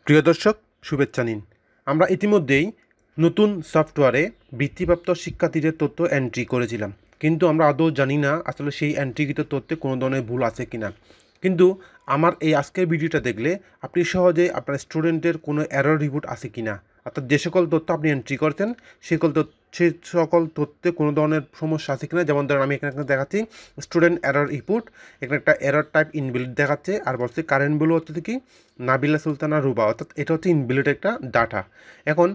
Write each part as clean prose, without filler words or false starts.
প্রিয় দর্শক, শুভেচ্ছা নিন। আমরা ইতিমধ্যেই নতুন সফটওয়্যারে বৃত্তিপ্রাপ্ত শিক্ষার্থীদের তথ্য এন্ট্রি করেছিলাম, কিন্তু আমরা আদৌ জানি না আসলে সেই এন্ট্রিকৃত তথ্যে কোনো ধরনের ভুল আছে কিনা। কিন্তু আমার এই আজকের ভিডিওটা দেখলে আপনি সহজে আপনার স্টুডেন্টের কোনো এরর রিপোর্ট আছে কিনা, অর্থাৎ যে সকল তথ্য আপনি এন্ট্রি করতেন সে সকল তথ্যে কোনো ধরনের সমস্যা আছে কিনা। যেমন ধরেন আমি এখানে দেখাচ্ছি স্টুডেন্ট এরর রিপোর্ট, এখানে একটা এরর টাইপ ইনবিল্ট দেখাচ্ছে, আর বলছে কারেন্ট ভ্যালু হচ্ছে কি নাবিলা সুলতানা রুবা, অর্থাৎ এটা হচ্ছে ইনবিল্ট একটা ডাটা। এখন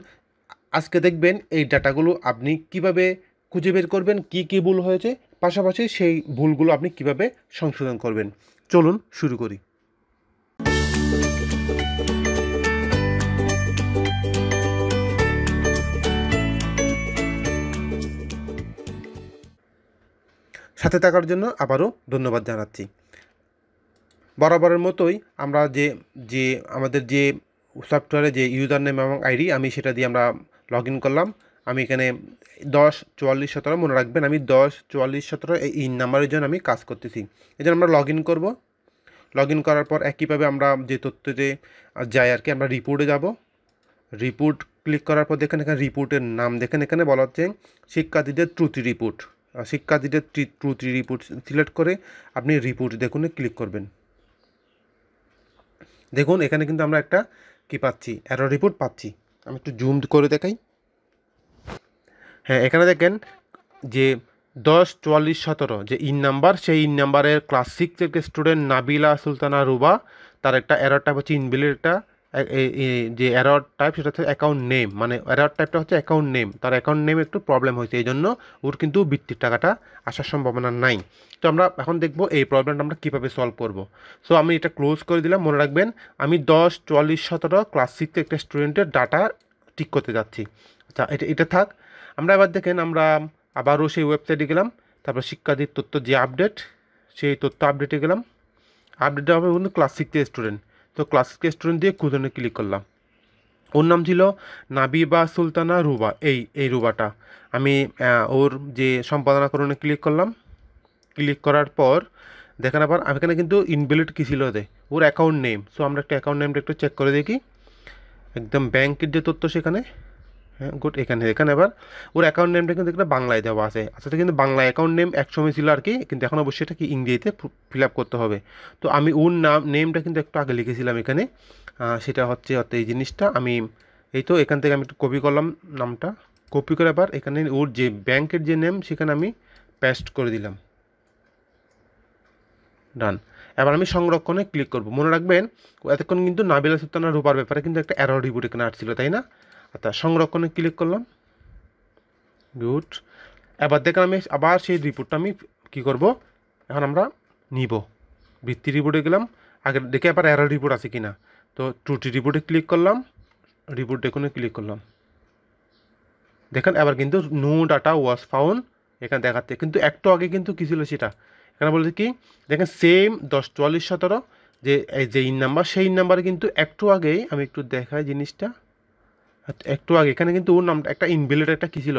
আজকে দেখবেন এই ডাটাগুলো আপনি কিভাবে খুঁজে বের করবেন, কি ভুল হয়েছে, পাশাপাশি সেই ভুলগুলো আপনি কিভাবে সংশোধন করবেন। চলুন শুরু করি। সাথে থাকার জন্য আবারও ধন্যবাদ জানাচ্ছি। বরাবরের মতোই আমরা যে আমাদের যে সফটওয়্যারে যে ইউজার নেম এবং আইডি আমি সেটা দিয়ে আমরা লগ ইন করলাম। আমি এখানে 10-44-17 মনে রাখবেন, আমি 10-44-17 এই নাম্বারের জন্য আমি কাজ করতেছি। এই জন্য আমরা লগ ইন করবো। লগ ইন করার পর একইভাবে আমরা যে তথ্যতে যাই আর কি, আমরা রিপোর্টে যাব। রিপোর্ট ক্লিক করার পর দেখেন এখানে রিপোর্টের নাম দেখেন, এখানে বলা হচ্ছে শিক্ষার্থীদের ত্রুটি রিপোর্ট। শিক্ষার্থীদের ত্রুটি রিপোর্ট সিলেক্ট করে আপনি রিপোর্ট দেখুন ক্লিক করবেন। দেখুন এখানে কিন্তু আমরা একটা কি পাচ্ছি, এরর রিপোর্ট পাচ্ছি। আমি একটু জুম করে দেখাই। হ্যাঁ, এখানে দেখেন যে 10-44-17 যে ইন নাম্বার, সেই ইন নাম্বারের ক্লাস 6 থেকে স্টুডেন্ট নাবিলা সুলতানা রুবা, তার একটা এরর টাইপ হচ্ছে ইনবিলের একটা যে এরর টাইপ সেটা হচ্ছে অ্যাকাউন্ট নেম, মানে এরর টাইপটা হচ্ছে অ্যাকাউন্ট নেম। তার অ্যাকাউন্ট নেম একটু প্রবলেম হয়েছে, এই জন্য ওর কিন্তু বৃত্তির টাকাটা আসার সম্ভাবনা নাই। তো আমরা এখন দেখব এই প্রবলেমটা আমরা কীভাবে সলভ করব। সো আমি এটা ক্লোজ করে দিলাম। মনে রাখবেন আমি 10-44-17 ক্লাস 6 একটা স্টুডেন্টের ডাটা ঠিক করতে যাচ্ছি। আচ্ছা, এটা থাক। আমরা এবার দেখেন আমরা আবারও সেই ওয়েবসাইটে গেলাম, তারপর শিক্ষার্থীর তথ্য যে আপডেট, সেই তথ্য আপডেটে গেলাম। আপডেটে হবে কিন্তু ক্লাস 6 স্টুডেন্ট, তো ক্লাস 6 স্টুডেন্ট দিয়ে খুঁজনে ক্লিক করলাম। ওর নাম ছিল নাবিবা সুলতানা রুবা, এই রুবাটা। আমি ওর যে সম্পাদনাকরণে ক্লিক করলাম। ক্লিক করার পর দেখেন আবার এখানে কিন্তু ইনভ্যালিড কী ছিল ওর অ্যাকাউন্ট নেম। সো আমরা একটা অ্যাকাউন্ট নেমটা একটু চেক করে দেখি, একদম ব্যাংকের যে তথ্য সেখানে। হ্যাঁ গুড, এখানে এবার ওর অ্যাকাউন্ট নেমটা কিন্তু এখানে বাংলায় দেওয়া আছে। আসলে কিন্তু বাংলা অ্যাকাউন্ট নেম একসময় ছিল আর কি, কিন্তু এখন অবশ্যই এটা কি ইংরেজিতে ফিল আপ করতে হবে। তো আমি ওর নেমটা কিন্তু একটু আগে লিখেছিলাম এখানে, সেটা হচ্ছে এই জিনিসটা আমি এই তো এখান থেকে আমি একটু কপি করলাম নামটা। কপি করে আবার এখানে ওর যে ব্যাংকের যে নেম সেখানে আমি পেস্ট করে দিলাম। ডান। এবার আমি সংরক্ষণে ক্লিক করব। মনে রাখবেন এতক্ষণ কিন্তু নাবিলা সুলতানা রুবার ব্যাপারে কিন্তু একটা এরর রিপোর্ট এখানে আসছিল, তাই না? আচ্ছা, সংরক্ষণে ক্লিক করলাম। গুড। এবার দেখেন আমি আবার সেই রিপোর্টটা আমি কী করব, এখন আমরা নিব। বৃত্তি রিপোর্টে গেলাম, আগে দেখে আবার এরর রিপোর্ট আছে কিনা। তো ত্রুটি রিপোর্টে ক্লিক করলাম, রিপোর্ট দেখুন ক্লিক করলাম। দেখেন এবার কিন্তু নো ডাটা ওয়াজ ফাউন্ড এখানে দেখাচ্ছে, কিন্তু একটু আগে কিন্তু কী ছিল সেটা এখানে বলছে কি, দেখেন সেম 10-44-17 যে ইন নাম্বার, সেই নাম্বারে কিন্তু একটু আগেই আমি একটু দেখাই জিনিসটা। একটু আগে এখানে কিন্তু ওর নামটা একটা ইনভ্যালিড একটা কী ছিল,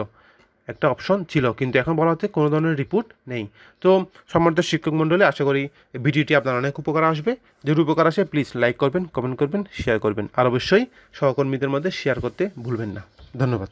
একটা অপশন ছিল, কিন্তু এখন বলা হচ্ছে কোনো ধরনের রিপোর্ট নেই। তো সম্মানিত শিক্ষক মণ্ডলী, আশা করি ভিডিওটি আপনার অনেক উপকার আসবে। যদি উপকার আসে প্লিজ লাইক করবেন, কমেন্ট করবেন, শেয়ার করবেন, আর অবশ্যই সহকর্মীদের মধ্যে শেয়ার করতে ভুলবেন না। ধন্যবাদ।